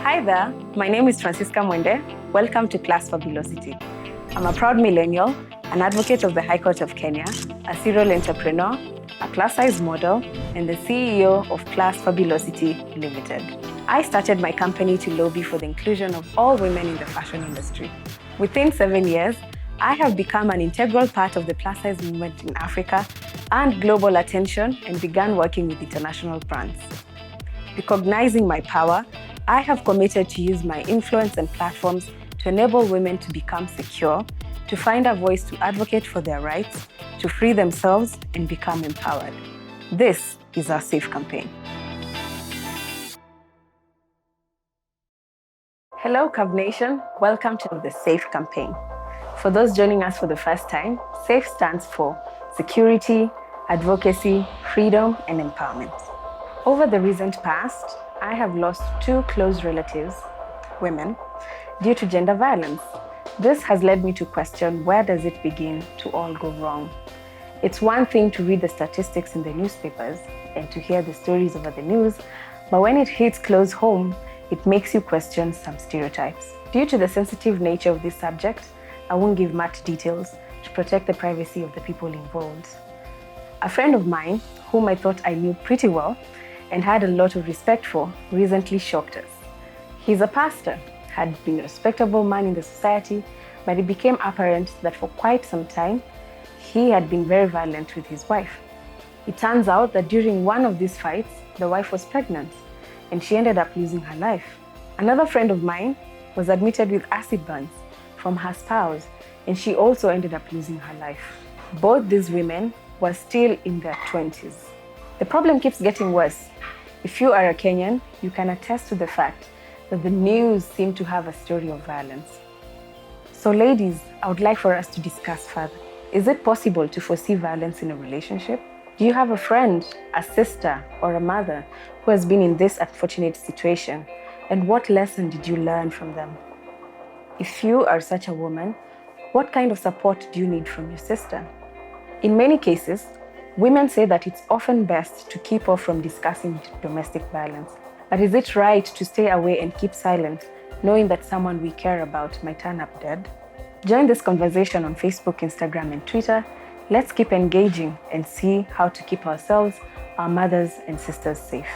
Hi there, my name is Francisca Mwende. Welcome to Plus Fabulosity. I'm a proud millennial, an advocate of the High Court of Kenya, a serial entrepreneur, a plus-size model, and the CEO of Plus Fabulosity Limited. I started my company to lobby for the inclusion of all women in the fashion industry. Within 7 years, I have become an integral part of the plus-size movement in Africa and global attention and began working with international brands. Recognizing my power, I have committed to use my influence and platforms to enable women to become secure, to find a voice to advocate for their rights, to free themselves and become empowered. This is our SAFE campaign. Hello, Cub Nation. Welcome to the SAFE campaign. For those joining us for the first time, SAFE stands for Security, Advocacy, Freedom, and Empowerment. Over the recent past, I have lost 2 close relatives, women, due to gender violence. This has led me to question, where does it begin to all go wrong? It's one thing to read the statistics in the newspapers and to hear the stories over the news, but when it hits close home, it makes you question some stereotypes. Due to the sensitive nature of this subject, I won't give much details to protect the privacy of the people involved. A friend of mine, whom I thought I knew pretty well and had a lot of respect for, recently shocked us. He's a pastor, had been a respectable man in the society, but it became apparent that for quite some time, he had been very violent with his wife. It turns out that during one of these fights, the wife was pregnant, and she ended up losing her life. Another friend of mine was admitted with acid burns from her spouse, and she also ended up losing her life. Both these women were still in their 20s. The problem keeps getting worse. If you are a Kenyan, you can attest to the fact that the news seem to have a story of violence. So ladies, I would like for us to discuss further. Is it possible to foresee violence in a relationship? Do you have a friend, a sister, or a mother who has been in this unfortunate situation? And what lesson did you learn from them? If you are such a woman, what kind of support do you need from your sister? In many cases, women say that it's often best to keep off from discussing domestic violence. But is it right to stay away and keep silent, knowing that someone we care about might turn up dead? Join this conversation on Facebook, Instagram, and Twitter. Let's keep engaging and see how to keep ourselves, our mothers, and sisters safe.